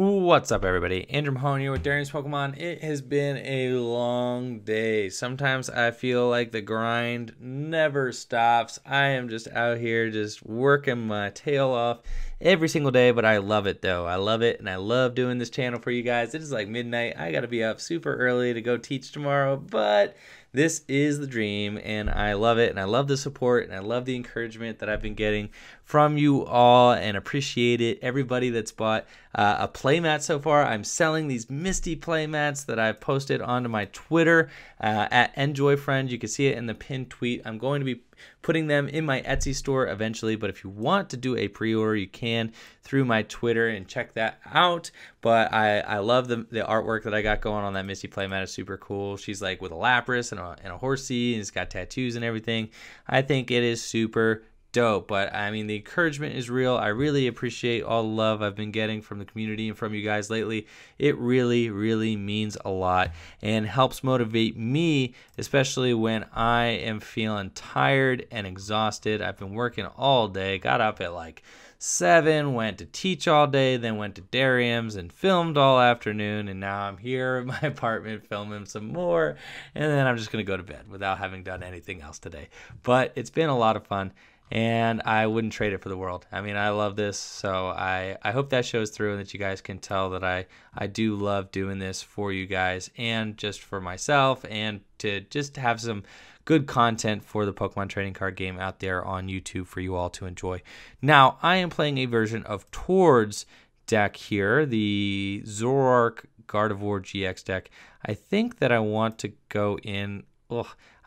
What's up, everybody? Andrew Mahone here with Darian's Pokemon. It has been a long day. Sometimes I feel like the grind never stops. I am just out here just working my tail off every single day, but I love it though. I love it, and I love doing this channel for you guys. It is like midnight. I gotta be up super early to go teach tomorrow, but this is the dream, and I love it, and I love the support, and I love the encouragement that I've been getting from you all, and appreciate it. Everybody that's bought a playmat so far. I'm selling these Misty playmats that I've posted onto my Twitter at EnjoyFriend. You can see it in the pinned tweet. I'm going to be putting them in my Etsy store eventually, but if you want to do a pre-order, you can through my Twitter and check that out. But I love the artwork that I got going on that Misty playmat. Is super cool. She's like with a Lapras and a horsey, and it's got tattoos and everything. I think it is super dope. But I mean, the encouragement is real. I really appreciate all the love I've been getting from the community and from you guys lately. It really means a lot and helps motivate me, especially when I am feeling tired and exhausted. I've been working all day, got up at like 7, went to teach all day, then went to Darium's and filmed all afternoon, and now I'm here in my apartment filming some more, and then I'm just gonna go to bed without having done anything else today. But it's been a lot of fun, and I wouldn't trade it for the world. I mean, I love this, so I hope that shows through and that you guys can tell that I do love doing this for you guys and just for myself, and to just have some good content for the Pokemon trading card game out there on YouTube for you all to enjoy. Now, I am playing a version of Tord's deck here, the Zoroark Gardevoir-GX deck. I think that I want to go in...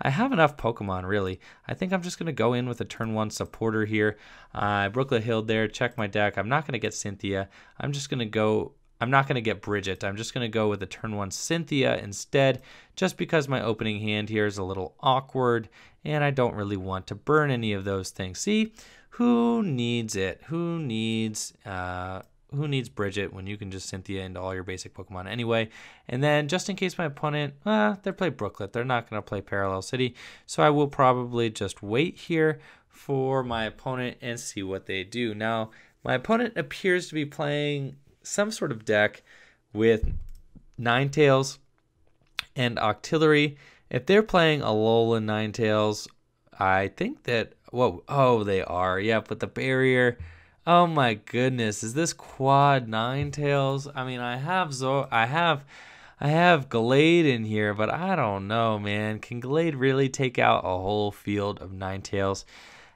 I have enough Pokemon, really. I think I'm just going to go in with a turn 1 supporter here. Brooklet Hill there, check my deck. I'm not going to get Cynthia. I'm not going to get Brigette. I'm just going to go with a turn 1 Cynthia instead, just because my opening hand here is a little awkward, and I don't really want to burn any of those things. See? Who needs it? Who needs Brigette when you can just Cynthia into all your basic Pokemon anyway? And then just in case my opponent, they play Brooklet. They're not going to play Parallel City, so I will probably just wait here for my opponent and see what they do. Now, my opponent appears to be playing some sort of deck with Ninetales and Octillery. If they're playing Alolan Ninetales, I think that, they are. Yeah, but the barrier... Oh my goodness, is this quad Ninetales? I mean, I have Gallade in here, but I don't know, man. Can Gallade really take out a whole field of Ninetales?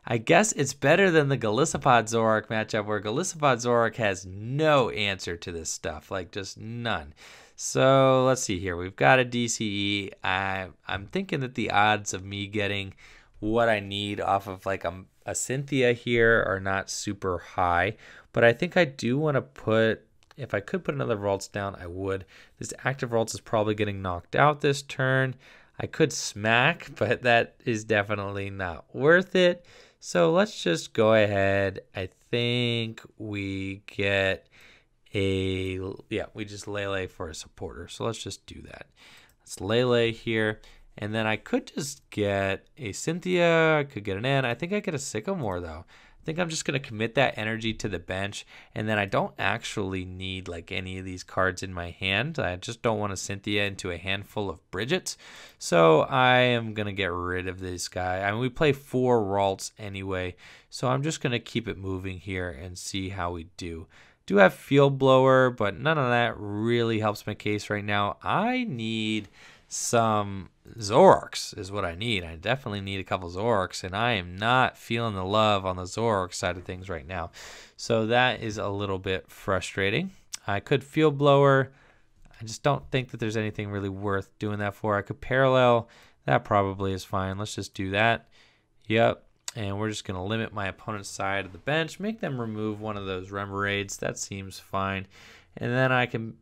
I guess it's better than the Golisopod Zoroark matchup, where Golisopod Zoroark has no answer to this stuff, like just none. So let's see here. We've got a DCE. I'm thinking that the odds of me getting what I need off of like a Cynthia here are not super high, but I think I do want to put, if I could put another Ralts down, I would. This active Ralts is probably getting knocked out this turn. I could smack, but that is definitely not worth it. So let's just go ahead. I think we get we just Lele for a supporter. So let's just do that. Let's Lele here. And then I could just get a Cynthia, I could get an N. I think I get a Sycamore, though. I think I'm just going to commit that energy to the bench, and then I don't actually need like any of these cards in my hand. I just don't want to Cynthia into a handful of Brigettes. So I am going to get rid of this guy. I mean, we play 4 Ralts anyway, so I'm just going to keep it moving here and see how we do. Do have Field Blower, but none of that really helps my case right now. I need some Zoroarks is what I need. I definitely need a couple Zoroarks, and I am not feeling the love on the Zoroark side of things right now. So that is a little bit frustrating. I could Field Blower. I just don't think that there's anything really worth doing that for. I could Parallel. That probably is fine. Let's just do that. Yep. And we're just going to limit my opponent's side of the bench, make them remove one of those Remoraid's. That seems fine. And then I could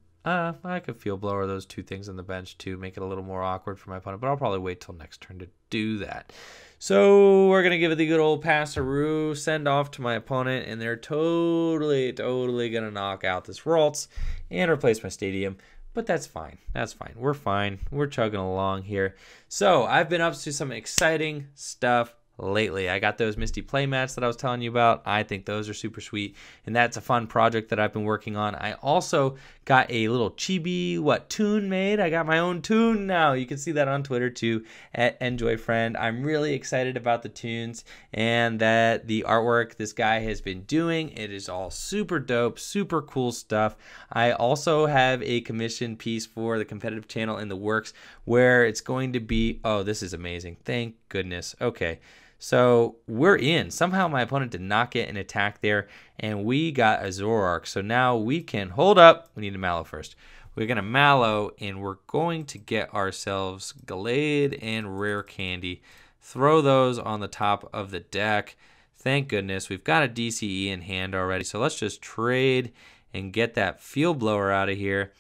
Field Blower those 2 things on the bench to make it a little more awkward for my opponent, but I'll probably wait till next turn to do that. So we're going to give it the good old Passaroo, send off to my opponent, and they're totally going to knock out this Ralts and replace my Stadium. But that's fine. That's fine. We're fine. We're chugging along here. So I've been up to some exciting stuff lately. I got those Misty playmats that I was telling you about. I think those are super sweet, and that's a fun project that I've been working on. I also got a little chibi tune made. I got my own tune now. You can see that on Twitter too at EnjoyFriend. I'm really excited about the tunes and that the artwork this guy has been doing. It is all super dope, super cool stuff. I also have a commission piece for the competitive channel in the works where it's going to be, oh, this is amazing. Thank goodness. Okay. So we're in. Somehow my opponent did not get an attack there, and we got a Zoroark. So now we can hold up. We need to Mallow first. We're going to Mallow, and we're going to get ourselves Gallade and Rare Candy. Throw those on the top of the deck. Thank goodness. We've got a DCE in hand already. So let's just trade and get that Field Blower out of here.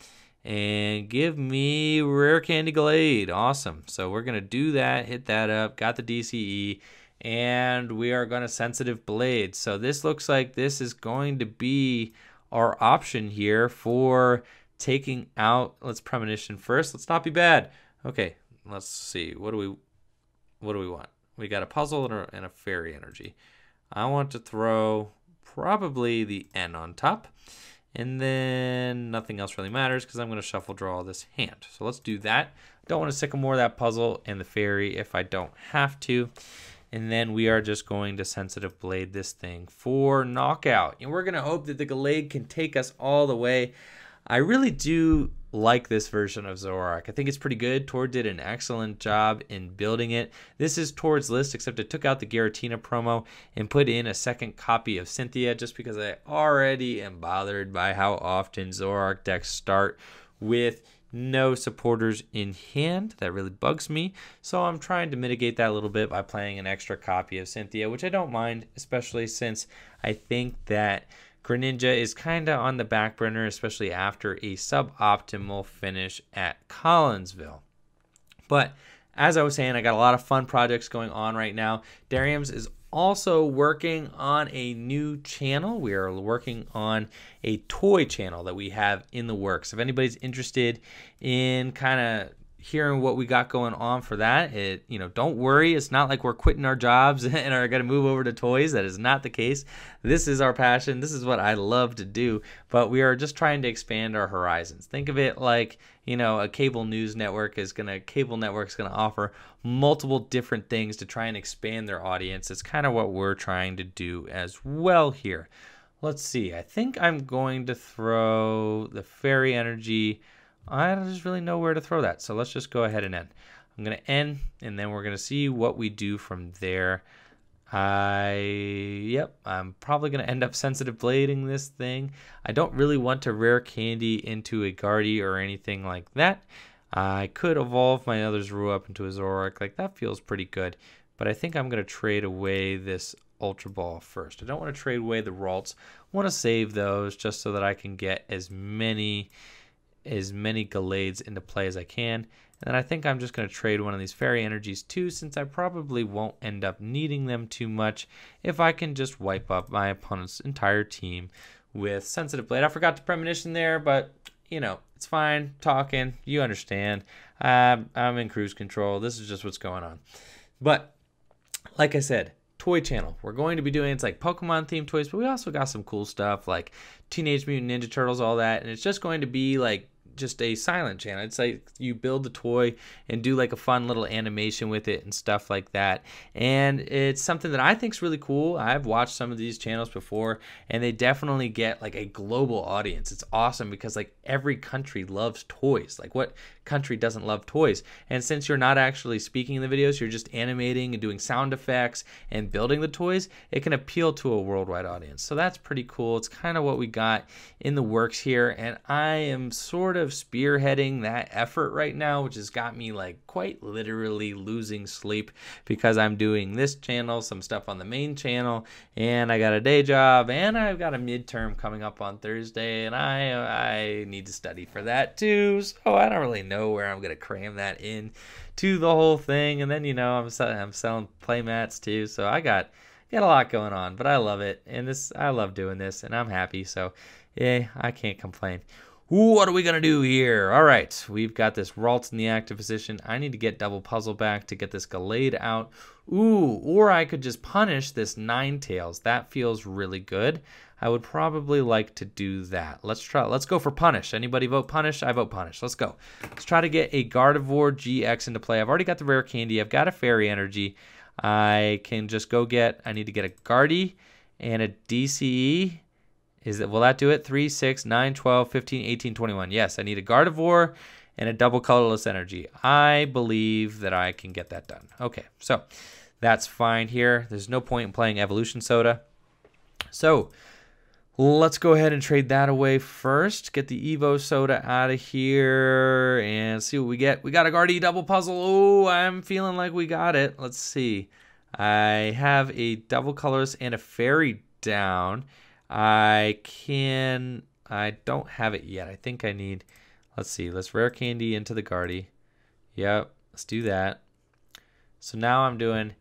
And give me Rare Candy Gallade. Awesome. So we're going to do that. Hit that up. Got the DCE. And we are going to Sensitive Blade. So this looks like this is going to be our option here for taking out. Let's Premonition first. Let's not be bad. Okay, let's see. What do we want? We got a Puzzle and a Fairy Energy. I want to throw probably the N on top. And then nothing else really matters because I'm going to Shuffle Draw this hand. So let's do that. Don't want to Sycamore that Puzzle and the Fairy if I don't have to. And then we are just going to Sensitive Blade this thing for knockout. And we're going to hope that the Gallade can take us all the way. I really do like this version of Zoroark. I think it's pretty good. Tor did an excellent job in building it. This is Tor's list, except I took out the Giratina promo and put in a second copy of Cynthia just because I already am bothered by how often Zoroark decks start with no supporters in hand. That really bugs me. So I'm trying to mitigate that a little bit by playing an extra copy of Cynthia, which I don't mind, especially since I think that Greninja is kind of on the back burner, especially after a suboptimal finish at Collinsville. But as I was saying, I got a lot of fun projects going on right now. Darium's is also working on a new channel. We are working on a toy channel that we have in the works. If anybody's interested in kind of hearing what we got going on for that, don't worry. It's not like we're quitting our jobs and are going to move over to toys. That is not the case. This is our passion. This is what I love to do. But we are just trying to expand our horizons. Think of it like, a cable network is going to offer multiple different things to try and expand their audience. It's kind of what we're trying to do as well here. Let's see. I think I'm going to throw the Fairy Energy. I don't just really know where to throw that. So let's just go ahead and end. I'm going to end, and then we're going to see what we do from there. I'm probably going to end up Sensitive Blading this thing. I don't really want to Rare Candy into a Guardy or anything like that. I could evolve my other Zorua up into a Zoroark. Like, that feels pretty good. But I think I'm going to trade away this Ultra Ball first. I don't want to trade away the Ralts. I want to save those just so that I can get as many Gallades into play as I can. And then I think I'm just going to trade one of these Fairy Energies too, since I probably won't end up needing them too much if I can just wipe up my opponent's entire team with Sensitive Blade. I forgot to Premonition there, but, it's fine. Talking. You understand. I'm in cruise control. This is just what's going on. But, like I said, toy channel. We're going to be doing, it's like Pokemon themed toys, but we also got some cool stuff like Teenage Mutant Ninja Turtles, all that. And it's just going to be like just a silent channel. It's like you build the toy and do like a fun little animation with it and stuff like that. And it's something that I think is really cool. I've watched some of these channels before, and they definitely get like a global audience. It's awesome because like every country loves toys. Like, what country doesn't love toys? And since you're not actually speaking in the videos, you're just animating and doing sound effects and building the toys, it can appeal to a worldwide audience. So that's pretty cool. It's kind of what we got in the works here, and I am sort of spearheading that effort right now, which has got me like quite literally losing sleep because I'm doing this channel, some stuff on the main channel, and I got a day job, and I've got a midterm coming up on Thursday, and I need to study for that too. So I don't really know where I'm gonna cram that in to the whole thing. And then I'm selling playmats too, so I got a lot going on, but I love it, and I love doing this, and I'm happy. So yeah, I can't complain. What are we going to do here? All right, we've got this Ralts in the active position. I need to get double puzzle back to get this Gallade out. Ooh, or I could just punish this Ninetales. That feels really good. I would probably like to do that. Let's try. Let's go for punish. Anybody vote punish? I vote punish. Let's go. Let's try to get a Gardevoir-GX into play. I've already got the rare candy. I've got a fairy energy. I can just go get, I need to get a Guardy and a DCE. Will that do it? 3, 6, 9, 12, 15, 18, 21. Yes, I need a Gardevoir and a double colorless energy. I believe that I can get that done. Okay, so that's fine here. There's no point in playing Evolution Soda. So let's go ahead and trade that away first. Get the Evosoda out of here and see what we get. We got a Guardy double puzzle. Oh, I'm feeling like we got it. Let's see. I have a double colorless and a fairy down. I don't have it yet. I think I need, let's see, let's rare candy into the Guardy. Yep, let's do that. So now I'm doing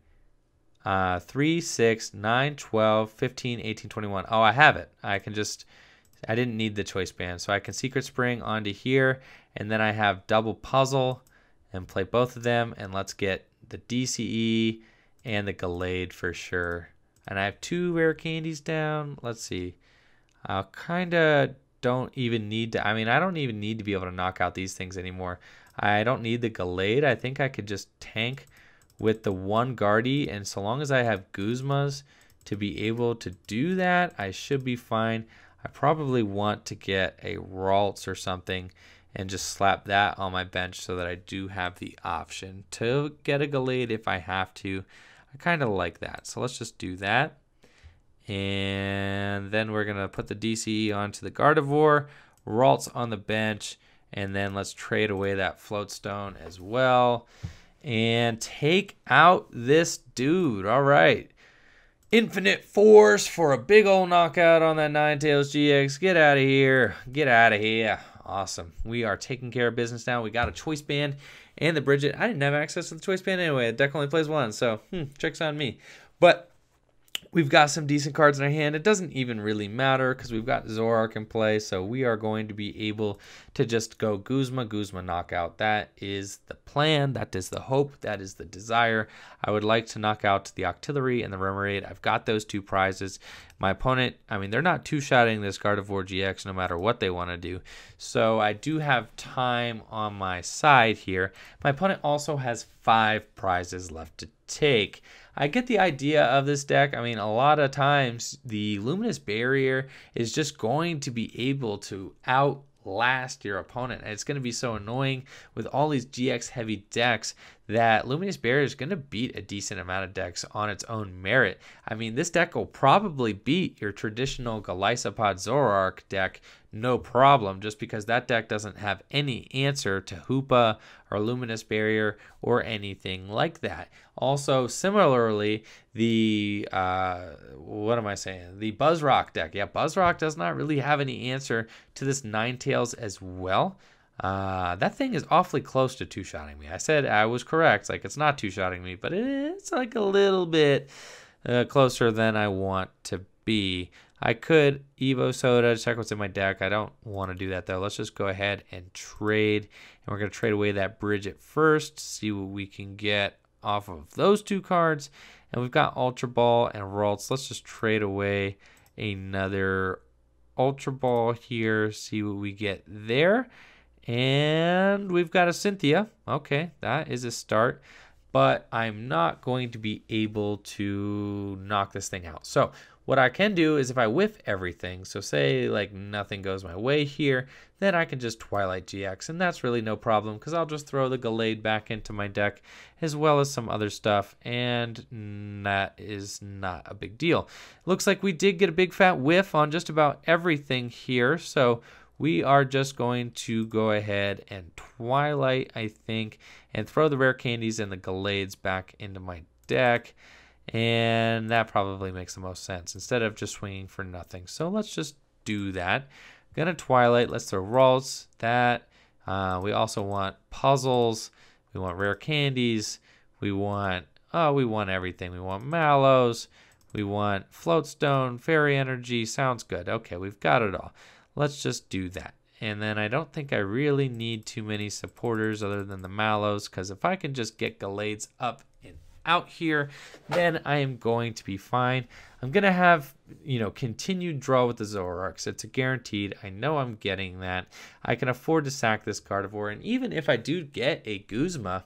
3, 6, 9, 12, 15, 18, 21. Oh, I have it. I didn't need the choice band. So I can Secret Spring onto here, and then I have double puzzle and play both of them. And let's get the DCE and the Gallade for sure. And I have 2 rare candies down. Let's see. I kind of don't even need to. I mean, I don't even need to be able to knock out these things anymore. I don't need the Gallade. I think I could just tank with the 1 Guardy. And so long as I have Guzmas to be able to do that, I should be fine. I probably want to get a Ralts or something and just slap that on my bench so that I do have the option to get a Gallade if I have to. I kind of like that. So let's just do that. And then we're going to put the DCE onto the Gardevoir, Ralts on the bench, and then let's trade away that Float Stone as well. And take out this dude. All right. Infinite Force for a big old knockout on that Ninetales GX. Get out of here. Get out of here. Awesome. We are taking care of business now. We got a choice band and the Brigette. I didn't have access to the choice band anyway. The deck only plays 1, so tricks on me. But we've got some decent cards in our hand. It doesn't even really matter because we've got Zoroark in play, so we are going to be able to just go Guzma knockout. That is the plan. That is the hope. That is the desire. I would like to knock out the Octillery and the Remoraid. I've got those 2 prizes. My opponent, I mean, they're not two-shotting this Gardevoir-GX no matter what they want to do. So I do have time on my side here. My opponent also has 5 prizes left to take. I get the idea of this deck. I mean, a lot of times the Luminous Barrier is just going to be able to outlast your opponent. And it's going to be so annoying with all these GX heavy decks that Luminous Barrier is going to beat a decent amount of decks on its own merit. I mean, this deck will probably beat your traditional Golisopod Zoroark deck no problem, just because that deck doesn't have any answer to Hoopa or Luminous Barrier or anything like that. Also, similarly, the what am I saying? The Buzzrock deck. Yeah, Buzzrock does not really have any answer to this Ninetales as well. That thing is awfully close to two-shotting me. I said I was correct. Like, it's not two-shotting me, but it's like a little bit closer than I want to be. I could Evosoda, check what's in my deck. I don't want to do that, though. Let's just go ahead and trade. And we're going to trade away that Brigette first, see what we can get off of those 2 cards. And we've got Ultra Ball and Ralts. Let's just trade away another Ultra Ball here, see what we get there. And we've got a Cynthia. Okay, that is a start. But I'm not going to be able to knock this thing out. So what I can do is if I whiff everything, so say like nothing goes my way here, then I can just Twilight GX, and that's really no problem because I'll just throw the Gallade back into my deck as well as some other stuff, and that is not a big deal. Looks like we did get a big fat whiff on just about everything here, so we are just going to go ahead and Twilight, I think, and throw the rare candies and the Gallades back into my deck. And that probably makes the most sense instead of just swinging for nothing. So let's just do that. Gonna Twilight. Let's throw Ralts. That. We also want puzzles. We want rare candies. We want everything. We want Mallows. We want Float Stone, Fairy Energy. Sounds good. Okay, we've got it all. Let's just do that. And then I don't think I really need too many supporters other than the Mallows, because if I can just get Gallades up and out here, then I am going to be fine. I'm going to have, continued draw with the Zoroarks. It's a guaranteed. I know I'm getting that. I can afford to sack this Gardevoir, and even if I do get a Guzma,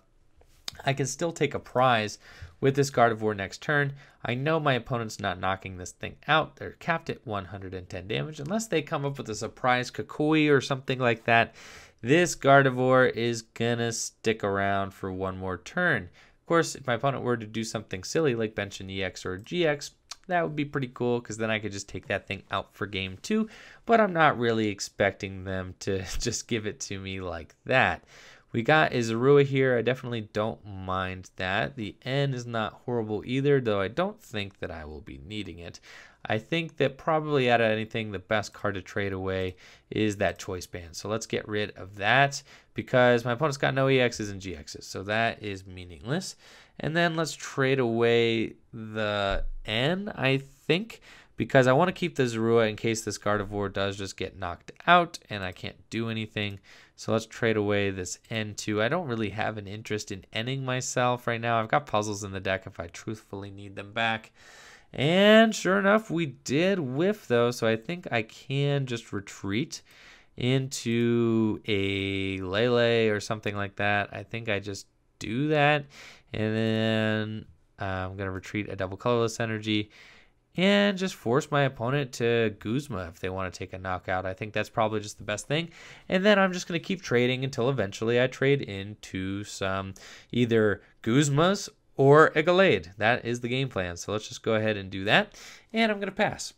I can still take a prize with this Gardevoir next turn. I know my opponent's not knocking this thing out. They're capped at 110 damage. Unless they come up with a surprise Kukui or something like that, this Gardevoir is gonna stick around for one more turn. Of course, if my opponent were to do something silly like bench an EX or a GX, that would be pretty cool, because then I could just take that thing out for game 2. But I'm not really expecting them to just give it to me like that. We got a Zorua here. I definitely don't mind that. The N is not horrible either, though I don't think that I will be needing it. I think that probably out of anything, the best card to trade away is that Choice Band. So let's get rid of that, because my opponent's got no EXs and GXs, so that is meaningless. And then let's trade away the N, I think, because I want to keep the Zorua in case this Gardevoir does just get knocked out and I can't do anything. So let's trade away this N2. I don't really have an interest in ending myself right now. I've got puzzles in the deck if I truthfully need them back. And sure enough, we did whiff though, so I think I can just retreat into a Lele or something like that. I think I just do that, and then I'm going to retreat a double colorless energy and just force my opponent to Guzma if they want to take a knockout. I think that's probably just the best thing. And then I'm just going to keep trading until eventually I trade into some either Guzmas or a Gallade. That is the game plan. So let's just go ahead and do that. And I'm going to pass.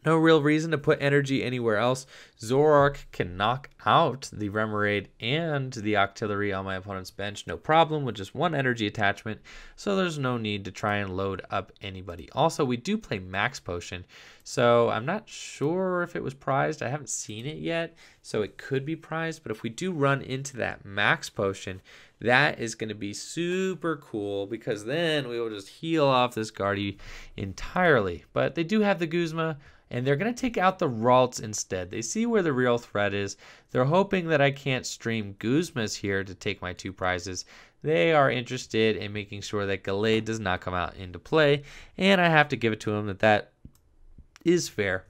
No real reason to put energy anywhere else. Zoroark can knock out the Remoraid and the Octillery on my opponent's bench, no problem, with just one energy attachment, so there's no need to try and load up anybody. Also, we do play Max Potion, so I'm not sure if it was prized. I haven't seen it yet, so it could be prized, but if we do run into that Max Potion, that is going to be super cool, because then we will just heal off this Guardy entirely. But they do have the Guzma, and they're going to take out the Ralts instead. They see where the real threat is. They're hoping that I can't stream Guzmas here to take my 2 prizes. They are interested in making sure that Gallade does not come out into play, and I have to give it to them that is fair.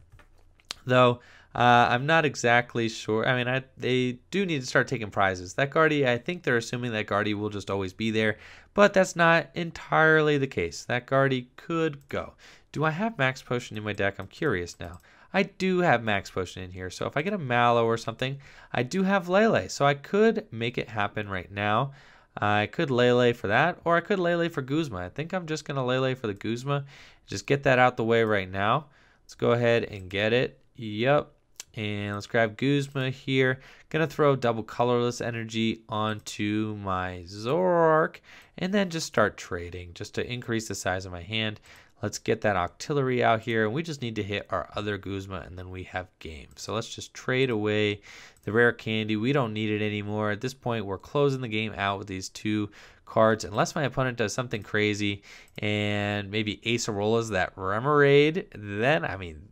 Though, I'm not exactly sure. I mean, they do need to start taking prizes. That Guardy, I think they're assuming that Guardy will just always be there, but that's not entirely the case. That Guardy could go. Do I have Max Potion in my deck? I'm curious now. I do have Max Potion in here, so if I get a Mallow or something, I do have Lele, so I could make it happen right now. I could Lele for that, or I could Lele for Guzma. I think I'm just going to Lele for the Guzma. Just get that out the way right now. Let's go ahead and get it. Yep. And let's grab Guzma here. Gonna throw double colorless energy onto my Zoroark, and then just start trading just to increase the size of my hand. Let's get that Octillery out here, and we just need to hit our other Guzma, and then we have game. So let's just trade away the Rare Candy. We don't need it anymore. At this point, we're closing the game out with these 2 cards, unless my opponent does something crazy and maybe Acerolas that Remoraid. Then, I mean,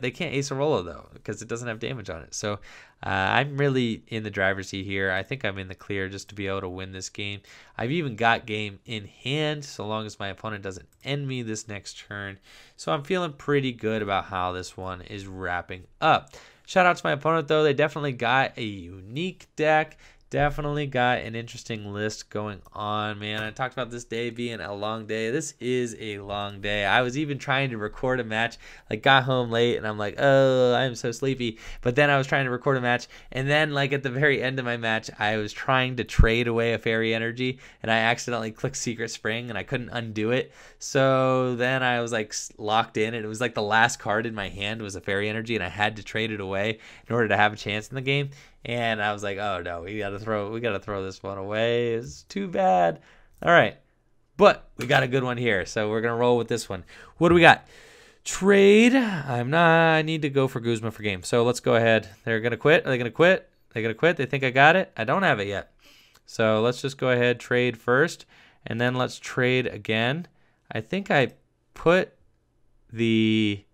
they can't Acerola though, because it doesn't have damage on it. So I'm really in the driver's seat here. I think I'm in the clear just to be able to win this game. I've even got game in hand, so long as my opponent doesn't end me this next turn. So I'm feeling pretty good about how this one is wrapping up. Shout out to my opponent though. They definitely got a unique deck. Definitely got an interesting list going on, man. I talked about this day being a long day. This is a long day. I was even trying to record a match, like got home late and I'm like, oh, I'm so sleepy. But then I was trying to record a match, and then like at the very end of my match, I was trying to trade away a fairy energy and I accidentally clicked Secret Spring and I couldn't undo it. So then I was like locked in, and it was like the last card in my hand was a fairy energy, and I had to trade it away in order to have a chance in the game. And I was like, oh no, we gotta throw this one away. It's too bad. All right. But we got a good one here, so we're gonna roll with this one. What do we got? Trade. I need to go for Guzma for game. So let's go ahead. They're gonna quit. Are they gonna quit? They're gonna quit. They think I got it. I don't have it yet. So let's just go ahead, trade first, and then let's trade again. I think I put the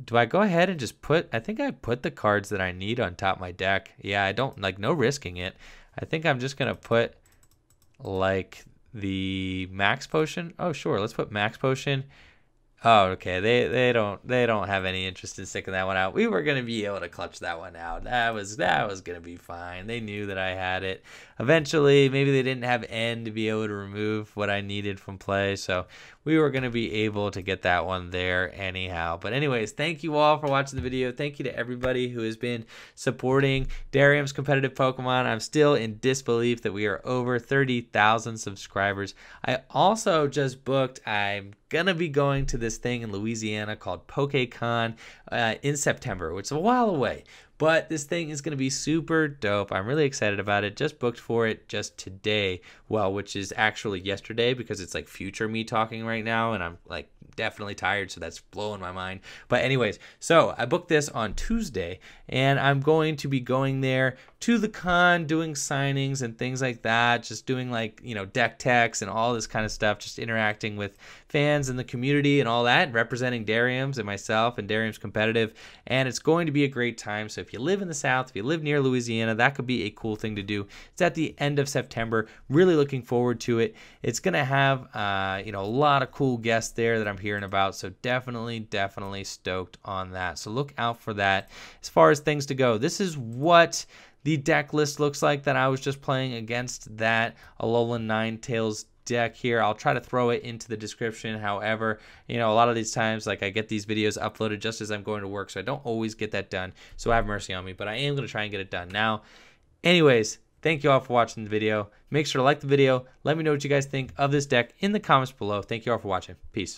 do I go ahead and just put, I think I put the cards that I need on top of my deck. Yeah, I don't, like, no risking it. I think I'm just going to put, like, the Max Potion. Oh, sure, let's put Max Potion. Oh, okay. They don't have any interest in sticking that one out. We were gonna be able to clutch that one out. That was gonna be fine. They knew that I had it. Eventually, maybe they didn't have N to be able to remove what I needed from play, so we were gonna be able to get that one there anyhow. But anyways, thank you all for watching the video. Thank you to everybody who has been supporting Darium's competitive Pokemon. I'm still in disbelief that we are over 30,000 subscribers. I also just booked, I'm gonna be going to this thing in Louisiana called PokeCon in September, which is a while away. But this thing is going to be super dope. I'm really excited about it. Just booked for it just today. Well, which is actually yesterday because it's like future me talking right now. And I'm like definitely tired. So that's blowing my mind. But anyways, so I booked this on Tuesday. And I'm going to be going there to the con, doing signings and things like that. Just doing like, you know, deck techs and all this kind of stuff. Just interacting with fans in the community and all that. Representing Darium's and myself and Darium's Competitive. And it's going to be a great time. So if you live in the South, if you live near Louisiana, that could be a cool thing to do. It's at the end of September. Really looking forward to it. It's going to have, you know, a lot of cool guests there that I'm hearing about. So definitely stoked on that. So look out for that. As far as things to go, this is what the deck list looks like that I was just playing against that Alolan Ninetales deck here. I'll try to throw it into the description. However, you know, a lot of these times, like, I get these videos uploaded just as I'm going to work, so I don't always get that done. So have mercy on me, but I am going to try and get it done now. Anyways, thank you all for watching the video. Make sure to like the video. Let me know what you guys think of this deck in the comments below. Thank you all for watching. Peace.